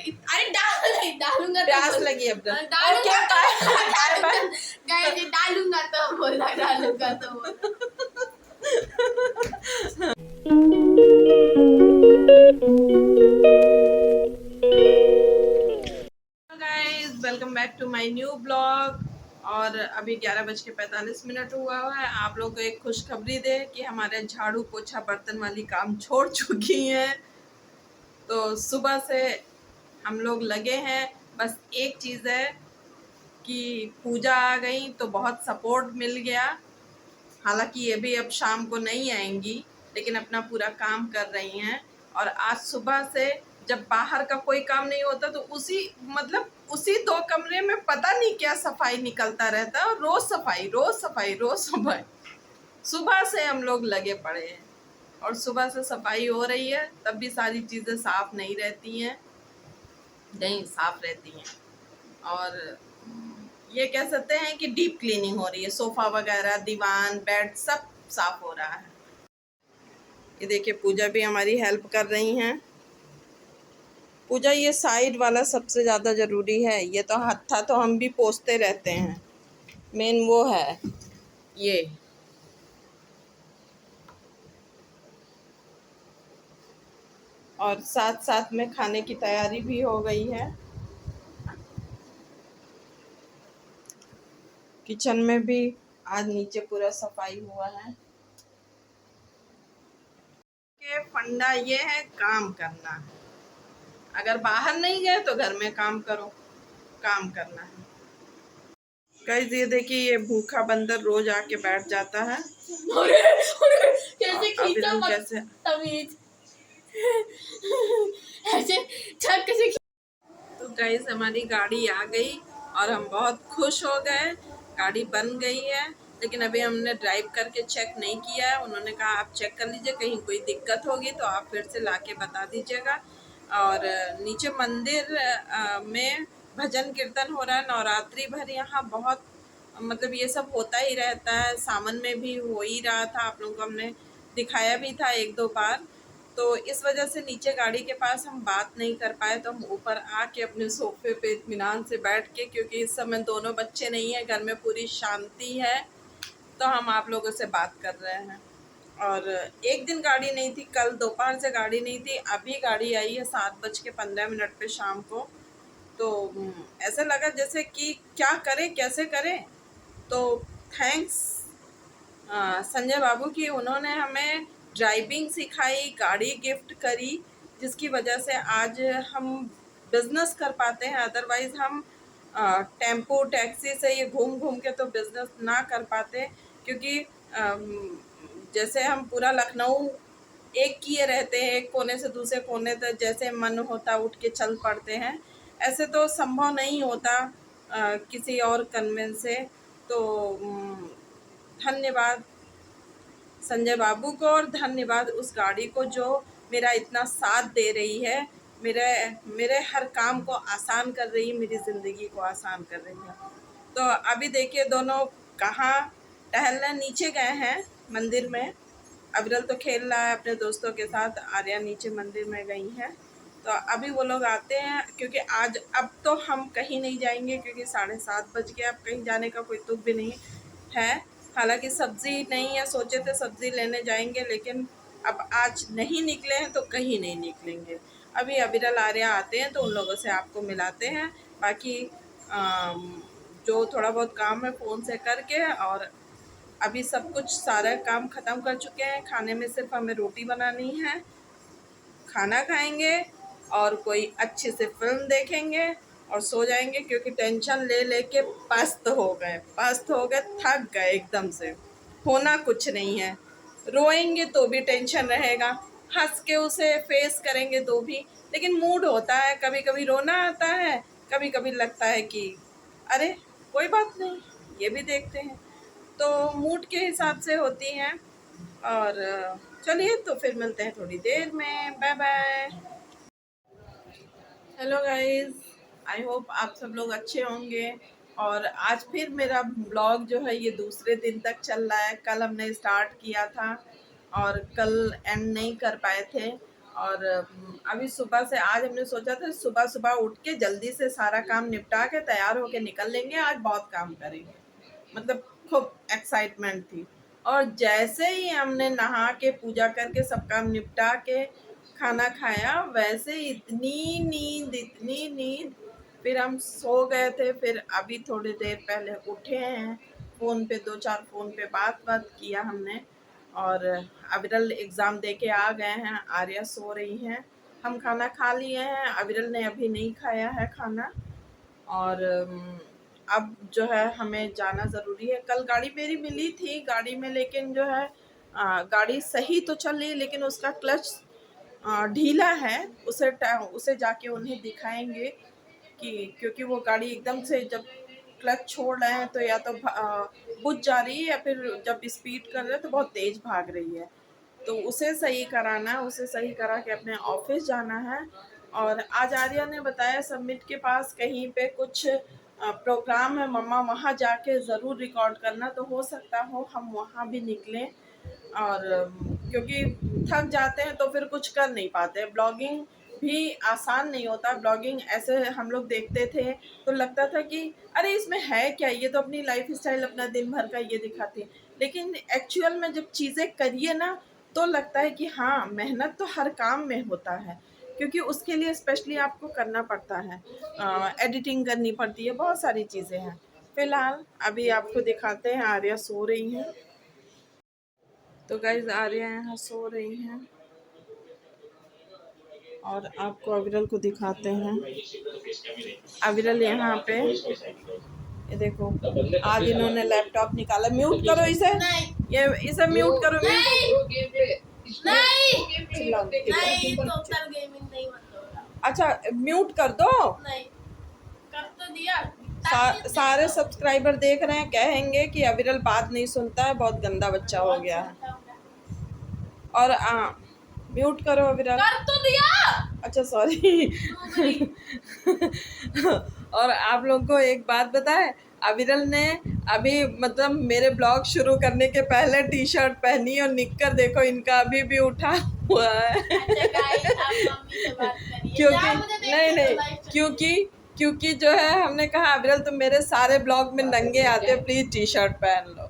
अरे डालूंगा प्यास लगी अब गाइस डालूंगा तो बोला डालूंगा तो guys welcome back to my new blog. और अभी 11:45 हुआ है। आप लोग को एक खुशखबरी दे कि हमारे झाड़ू पोछा बर्तन वाली काम छोड़ चुकी हैं। तो सुबह से हम लोग लगे हैं। बस एक चीज़ है कि पूजा आ गई तो बहुत सपोर्ट मिल गया। हालांकि ये भी अब शाम को नहीं आएंगी, लेकिन अपना पूरा काम कर रही हैं। और आज सुबह से जब बाहर का कोई काम नहीं होता तो उसी 2 कमरे में पता नहीं क्या सफाई निकलता रहता है। और रोज सफाई रोज सफाई रोज सफाई। सुबह से हम लोग लगे पड़े हैं और सुबह से सफाई हो रही है, तब भी सारी चीज़ें साफ नहीं रहती हैं, नहीं साफ रहती हैं। और ये कह सकते हैं कि डीप क्लीनिंग हो रही है। सोफा वगैरह, दीवान, बेड सब साफ हो रहा है। ये देखिए पूजा भी हमारी हेल्प कर रही हैं। पूजा ये साइड वाला सबसे ज़्यादा ज़रूरी है। ये तो हत्था तो हम भी पोंछते रहते हैं, मेन वो है ये। और साथ साथ में खाने की तैयारी भी हो गई है। किचन में भी आज नीचे पूरा सफाई हुआ है। के फंडा ये है काम करना। अगर बाहर नहीं गए तो घर में काम करो, काम करना है। गाइस ये देखिए, ये भूखा बंदर रोज आके बैठ जाता है। कैसे खींचा कैसे तमीज ऐसे छक कैसे। तो गाइस हमारी गाड़ी आ गई और हम बहुत खुश हो गए। गाड़ी बन गई है, लेकिन अभी हमने ड्राइव करके चेक नहीं किया है। उन्होंने कहा आप चेक कर लीजिए, कहीं कोई दिक्कत होगी तो आप फिर से लाके बता दीजिएगा। और नीचे मंदिर में भजन कीर्तन हो रहा है। नवरात्रि भर यहाँ बहुत ये सब होता ही रहता है। सावन में भी हो ही रहा था, आप लोगों को हमने दिखाया भी था 1-2 बार। तो इस वजह से नीचे गाड़ी के पास हम बात नहीं कर पाए, तो हम ऊपर आके अपने सोफे पे इत्मीनान से बैठ के, क्योंकि इस समय दोनों बच्चे नहीं है, घर में पूरी शांति है, तो हम आप लोगों से बात कर रहे हैं। और एक दिन गाड़ी नहीं थी, कल दोपहर से गाड़ी नहीं थी, अभी गाड़ी आई है 7:15 पे शाम को। तो ऐसा लगा जैसे कि क्या करें, कैसे करें। तो थैंक्स संजय बाबू की, उन्होंने हमें ड्राइविंग सिखाई, गाड़ी गिफ्ट करी, जिसकी वजह से आज हम बिज़नेस कर पाते हैं। अदरवाइज़ हम टेम्पो टैक्सी से ये घूम घूम के तो बिज़नेस ना कर पाते, क्योंकि जैसे हम पूरा लखनऊ एक किए रहते हैं, एक कोने से दूसरे कोने तक जैसे मन होता उठ के चल पड़ते हैं। ऐसे तो संभव नहीं होता किसी और कन्वेंस से। तो धन्यवाद संजय बाबू को, और धन्यवाद उस गाड़ी को जो मेरा इतना साथ दे रही है, मेरे मेरे हर काम को आसान कर रही है, मेरी ज़िंदगी को आसान कर रही है। तो अभी देखिए दोनों कहाँ टहलने नीचे गए हैं मंदिर में। अविरल तो खेल रहा है अपने दोस्तों के साथ, आर्या नीचे मंदिर में गई हैं। तो अभी वो लोग आते हैं, क्योंकि आज अब तो हम कहीं नहीं जाएंगे, क्योंकि 7:30 बज गए। अब कहीं जाने का कोई तुक भी नहीं है। हालांकि सब्ज़ी नहीं है, सोचे थे सब्ज़ी लेने जाएंगे, लेकिन अब आज नहीं निकले हैं तो कहीं नहीं निकलेंगे। अभी अविरल आर्या आते हैं तो उन लोगों से आपको मिलाते हैं। बाकी जो थोड़ा बहुत काम है फ़ोन से करके, और अभी सब कुछ सारा काम ख़त्म कर चुके हैं। खाने में सिर्फ हमें रोटी बनानी है, खाना खाएंगे और कोई अच्छी सी फिल्म देखेंगे और सो जाएंगे, क्योंकि टेंशन ले लेके पस्त हो गए, थक गए एकदम से। होना कुछ नहीं है। रोएंगे तो भी टेंशन रहेगा, हंस के उसे फेस करेंगे तो भी, लेकिन मूड होता है, कभी कभी रोना आता है, कभी कभी लगता है कि अरे कोई बात नहीं, ये भी देखते हैं। तो मूड के हिसाब से होती हैं। और चलिए तो फिर मिलते हैं थोड़ी देर में। Bye bye. Hello guys, I hope आप सब लोग अच्छे होंगे। और आज फिर मेरा ब्लॉग जो है ये दूसरे दिन तक चल रहा है। कल हमने स्टार्ट किया था और कल एंड नहीं कर पाए थे। और अभी सुबह से आज हमने सोचा था सुबह सुबह उठ के जल्दी से सारा काम निपटा के तैयार होके निकल लेंगे, आज बहुत काम करेंगे, मतलब खूब एक्साइटमेंट थी। और जैसे ही हमने नहा के पूजा करके सब काम निपटा के खाना खाया, वैसे इतनी नींद, फिर हम सो गए थे। फिर अभी थोड़ी देर पहले उठे हैं, फ़ोन पे 2-4 फ़ोन पे बात किया हमने, और अविरल एग्ज़ाम दे के आ गए हैं, आर्या सो रही हैं, हम खाना खा लिए हैं, अविरल ने अभी नहीं खाया है खाना। और अब जो है हमें जाना ज़रूरी है। कल गाड़ी मेरी मिली थी गाड़ी में, लेकिन जो है गाड़ी सही तो चल रही है लेकिन उसका क्लच ढीला है। उसे जाके उन्हें दिखाएंगे कि, क्योंकि वो गाड़ी एकदम से जब क्लच छोड़ रहे हैं तो या तो बुझ जा रही है, या फिर जब स्पीड कर रहे हैं तो बहुत तेज़ भाग रही है। तो उसे सही कराना, उसे सही करा के अपने ऑफिस जाना है। और आज आर्या ने बताया समिट के पास कहीं पे कुछ प्रोग्राम है मम्मा, वहाँ जाके ज़रूर रिकॉर्ड करना। तो हो सकता हो हम वहाँ भी निकलें, और क्योंकि थक जाते हैं तो फिर कुछ कर नहीं पाते। ब्लॉगिंग भी आसान नहीं होता। ब्लॉगिंग ऐसे हम लोग देखते थे तो लगता था कि अरे इसमें है क्या, ये तो अपनी लाइफ स्टाइल अपना दिन भर का ये दिखाते हैं। लेकिन एक्चुअल में जब चीज़ें करिए ना तो लगता है कि हाँ, मेहनत तो हर काम में होता है, क्योंकि उसके लिए स्पेशली आपको करना पड़ता है, एडिटिंग करनी पड़ती है, बहुत सारी चीज़ें हैं। फ़िलहाल अभी आपको दिखाते हैं, आर्या सो रही हैं। तो गाइज आर्या यहाँ सो रही हैं, और आपको अविरल को दिखाते हैं। अविरल यहाँ पे, ये देखो, आज इन्होंने लैपटॉप निकाला। म्यूट करो इसे, ये इसे म्यूट करो। अच्छा म्यूट कर दो। कर तो दिया। सारे सब्सक्राइबर देख रहे हैं, कहेंगे कि अविरल बात नहीं सुनता है, बहुत गंदा बच्चा हो गया है। और म्यूट करो अविरल। कर तो दिया। अच्छा सॉरी। और आप लोगों को एक बात बताए, अविरल ने अभी मतलब मेरे ब्लॉग शुरू करने के पहले टी शर्ट पहनी, और निक्कर देखो इनका अभी भी उठा हुआ है। क्योंकि क्योंकि जो है हमने कहा अविरल तुम मेरे सारे ब्लॉग में नंगे आते, प्लीज टी शर्ट पहन लो।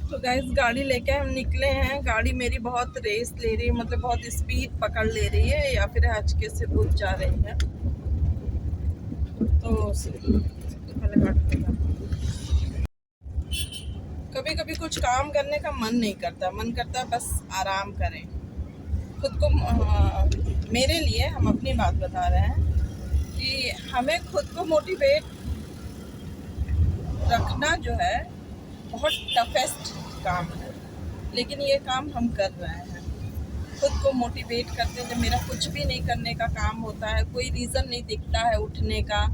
तो गाइस गाड़ी लेके हम निकले हैं। गाड़ी मेरी बहुत रेस ले रही है, मतलब बहुत स्पीड पकड़ ले रही है, या फिर हचके से बुझ जा रही है। तो कभी कभी कुछ काम करने का मन नहीं करता, मन करता बस आराम करें खुद को। मेरे लिए, हम अपनी बात बता रहे हैं कि हमें खुद को मोटिवेट रखना जो है बहुत टफेस्ट काम है, लेकिन ये काम हम कर रहे हैं। खुद को मोटिवेट करते हैं। जब मेरा कुछ भी नहीं करने का काम होता है, कोई रीज़न नहीं दिखता है उठने का,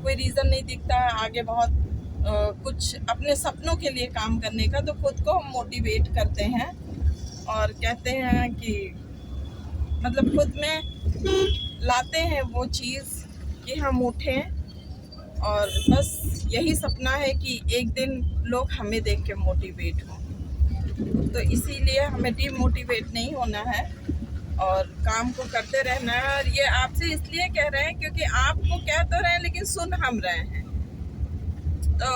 कोई रीज़न नहीं दिखता है आगे बहुत कुछ अपने सपनों के लिए काम करने का, तो खुद को हम मोटिवेट करते हैं और कहते हैं कि मतलब खुद में लाते हैं वो चीज़ कि हम उठें, और बस यही सपना है कि एक दिन लोग हमें देख के मोटिवेट हों। तो इसीलिए हमें डीमोटिवेट नहीं होना है और काम को करते रहना है। और ये आपसे इसलिए कह रहे हैं क्योंकि आपको कह तो रहे हैं लेकिन सुन हम रहे हैं। तो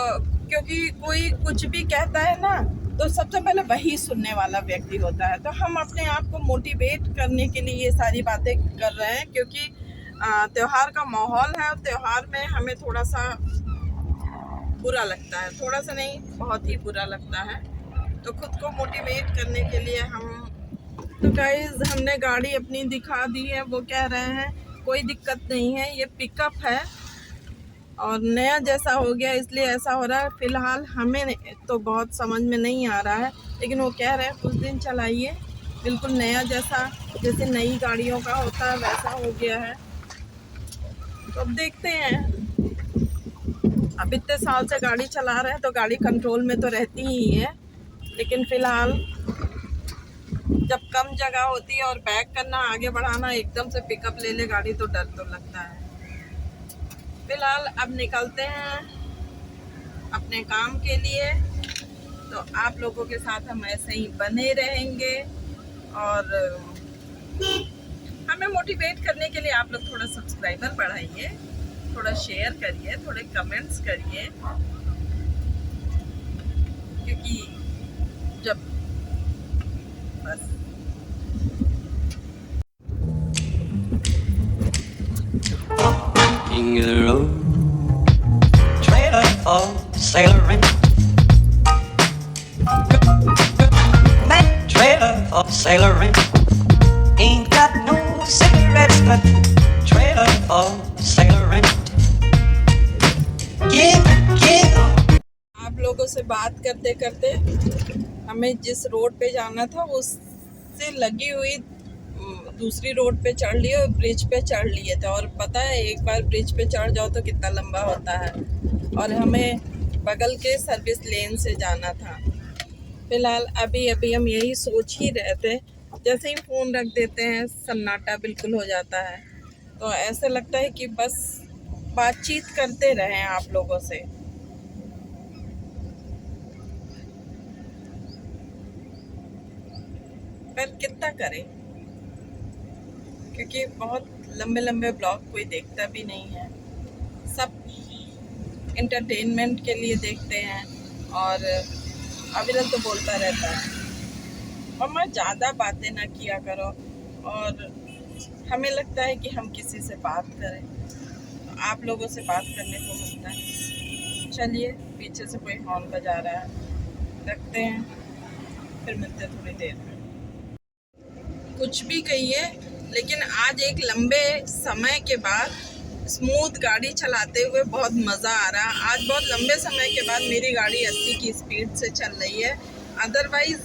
क्योंकि कोई कुछ भी कहता है ना, तो सबसे पहले वही सुनने वाला व्यक्ति होता है। तो हम अपने आप को मोटिवेट करने के लिए ये सारी बातें कर रहे हैं, क्योंकि त्योहार का माहौल है और त्योहार में हमें थोड़ा सा बुरा लगता है, थोड़ा सा नहीं बहुत ही बुरा लगता है। तो खुद को मोटिवेट करने के लिए हम, तो गाइज हमने गाड़ी अपनी दिखा दी है। वो कह रहे हैं कोई दिक्कत नहीं है, ये पिकअप है और नया जैसा हो गया इसलिए ऐसा हो रहा है। फ़िलहाल हमें तो बहुत समझ में नहीं आ रहा है, लेकिन वो कह रहे हैं कुछ दिन चलाइए, बिल्कुल नया जैसा, जैसे नई गाड़ियों का होता है वैसा हो गया है। तो अब देखते हैं, अब इतने साल से गाड़ी चला रहे हैं तो गाड़ी कंट्रोल में तो रहती ही है, लेकिन फ़िलहाल जब कम जगह होती है और बैक करना, आगे बढ़ाना, एकदम से पिकअप ले ले गाड़ी तो डर तो लगता है। फ़िलहाल अब निकलते हैं अपने काम के लिए। तो आप लोगों के साथ हम ऐसे ही बने रहेंगे और हमें मोटिवेट करने के लिए आप लोग थोड़ा सब्सक्राइबर बढ़ाइए, थोड़ा शेयर करिए, थोड़े कमेंट्स करिए, क्योंकि जब बस In the road, trailer for sailoring. That trailer for sailoring ain't got no cigarettes, but trailer for sailoring. Give. आप लोगों से बात करते करते हमें जिस रोड पे जाना था उससे लगी हुई दूसरी रोड पे चढ़ लिए और ब्रिज पे चढ़ लिए थे। और पता है एक बार ब्रिज पे चढ़ जाओ तो कितना लंबा होता है, और हमें बगल के सर्विस लेन से जाना था। फिलहाल अभी अभी हम यही सोच ही रहे थे, जैसे ही फ़ोन रख देते हैं सन्नाटा बिल्कुल हो जाता है। तो ऐसा लगता है कि बस बातचीत करते रहें आप लोगों से। पर कितना करें, क्योंकि बहुत लंबे लंबे ब्लॉग कोई देखता भी नहीं है, सब एंटरटेनमेंट के लिए देखते हैं। और अविरल तो बोलता रहता है मम्मा ज़्यादा बातें ना किया करो, और हमें लगता है कि हम किसी से बात करें तो आप लोगों से बात करने को मिलता है। चलिए, पीछे से कोई हॉर्न बजा रहा है, रखते हैं, फिर मिलते हैं थोड़ी देर में। कुछ भी कहिए, लेकिन आज एक लंबे समय के बाद स्मूथ गाड़ी चलाते हुए बहुत मज़ा आ रहा है। आज बहुत लंबे समय के बाद मेरी गाड़ी 80 की स्पीड से चल रही है, अदरवाइज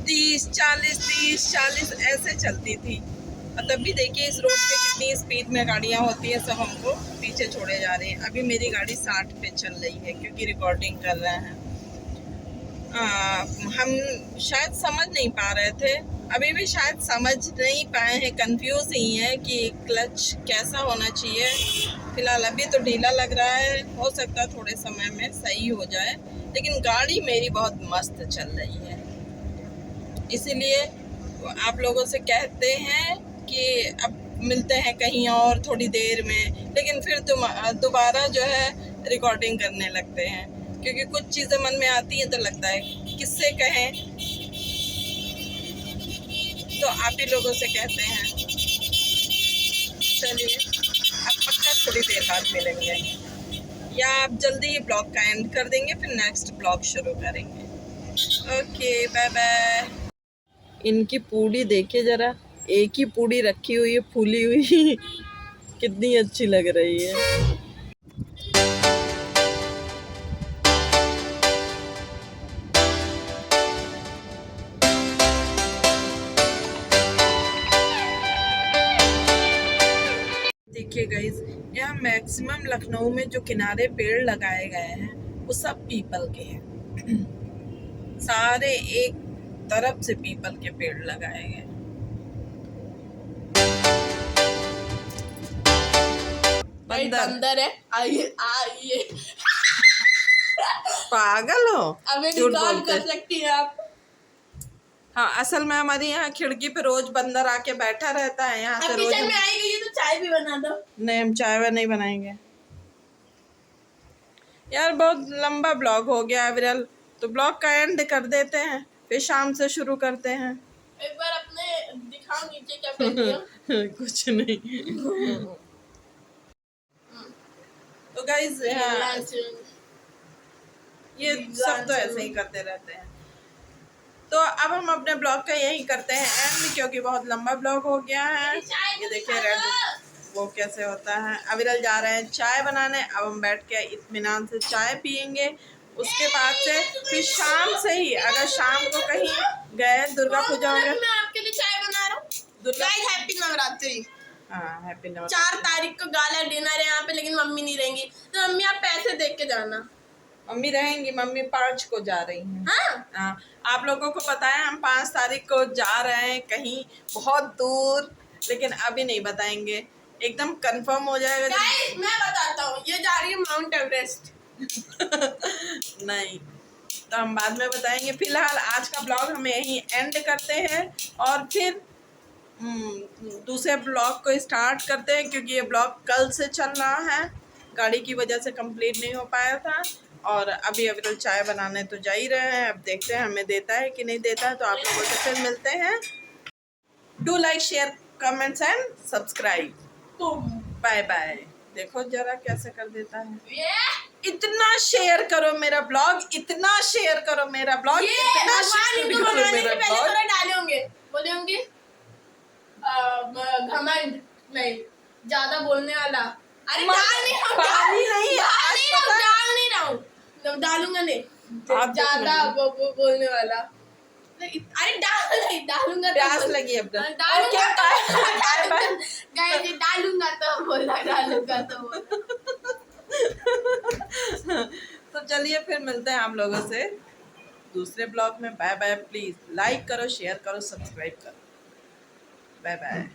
30-40 ऐसे चलती थी। और तब भी देखिए इस रोड पे कितनी स्पीड में गाड़ियाँ होती हैं, सब हमको पीछे छोड़े जा रहे हैं। अभी मेरी गाड़ी 60 पे चल रही है क्योंकि रिकॉर्डिंग कर रहे हैं। हम शायद समझ नहीं पा रहे थे, अभी भी शायद समझ नहीं पाए हैं, कंफ्यूज ही हैं कि क्लच कैसा होना चाहिए। फिलहाल अभी तो ढीला लग रहा है, हो सकता है थोड़े समय में सही हो जाए, लेकिन गाड़ी मेरी बहुत मस्त चल रही है। इसीलिए आप लोगों से कहते हैं कि अब मिलते हैं कहीं और थोड़ी देर में, लेकिन फिर तुम दोबारा जो है रिकॉर्डिंग करने लगते हैं, क्योंकि कुछ चीज़ें मन में आती हैं तो लगता है किससे कहें, तो आप ही लोगों से कहते हैं। चलिए, अब पक्का थोड़ी देर बाद मिलेंगे, या आप जल्दी ही ब्लॉग का एंड कर देंगे, फिर नेक्स्ट ब्लॉग शुरू करेंगे। Okay, bye bye. इनकी पूड़ी देखिए ज़रा, एक ही पूड़ी रखी हुई है फूली हुई कितनी अच्छी लग रही है। देखिए गाइस, यहाँ मैक्सिमम लखनऊ में जो किनारे पेड़ लगाए गए हैं वो सब पीपल के हैं। सारे एक तरफ से पीपल के पेड़ लगाए गए। बंदर है, आइए आइए। पागल हो, अबे झूठ रिकॉर्ड बोलते। कर सकती है आप। हाँ, असल में हमारे यहाँ खिड़की पे रोज बंदर आके बैठा रहता है, यहाँ से अब रोज। किचन में आई गई है तो चाय भी बना दो। नहीं, हम चाय वाय नहीं बनाएंगे यार, बहुत लंबा ब्लॉग हो गया है विरल, तो ब्लॉग का एंड कर देते हैं, फिर शाम से शुरू करते हैं। एक बार अपने दिखाओ नीचे क्या पहनी हो। कुछ नहीं। तो गाइज ये सब तो ऐसे ही करते रहते हैं। तो अब हम अपने ब्लॉग का यही करते हैं एंड, क्योंकि बहुत लंबा ब्लॉग हो गया है। ये देखिए रेड वो कैसे होता है। अविरल जा रहे हैं चाय बनाने, अब हम बैठ के इत्मीनान से चाय पियेंगे। उसके बाद से फिर शाम से ही, अगर शाम को कहीं गए दुर्गा पूजा में, मैं आपके लिए चाय बना रहा हूँ। Guys happy Navratri. हाँ, हैप्पी नवरात्रि। 4 तारीख को गाला डिनर है यहाँ पे, लेकिन मम्मी नहीं रहेंगी, तो मम्मी आप पैसे देख के जाना। मम्मी रहेंगी, मम्मी 5 को जा रही हैं। हाँ? आप लोगों को पता है हम 5 तारीख को जा रहे हैं कहीं बहुत दूर, लेकिन अभी नहीं बताएंगे, एकदम कंफर्म हो जाएगा। गाइस मैं बताता हूँ, ये जा रही है माउंट एवरेस्ट। नहीं, तो हम बाद में बताएंगे। फिलहाल आज का ब्लॉग हम यहीं एंड करते हैं और फिर दूसरे ब्लॉग को स्टार्ट करते हैं, क्योंकि ये ब्लॉग कल से चल रहा है, गाड़ी की वजह से कंप्लीट नहीं हो पाया था। और अभी तो चाय बनाने तो जा ही रहे हैं, अब देखते हैं हमें देता है कि नहीं देता है। तो आप लोगों से फिर मिलते हैं। Do like, share, comments and subscribe. Bye bye. देखो जरा कैसे कर देता है। इतना शेयर करो मेरा ब्लॉग, इतना शेयर करो मेरा ब्लॉग, इतना शेयर करो मेरा ब्लॉग। डाले होंगे, बोले होंगे घमंड नहीं, ज्यादा बोलने वाला। अरे डाल नहीं रहा हूँ, पानी नहीं, डाल नहीं रहा हूँ, डालूंगा नहीं, ज्यादा बोलने वाला। अरे डालूंगा, प्यास लगी अब तक। डालूंगा तो बोला। तो चलिए फिर मिलते हैं आप लोगों से दूसरे ब्लॉग में। Bye bye. प्लीज लाइक करो, शेयर करो, सब्सक्राइब करो। Bye bye.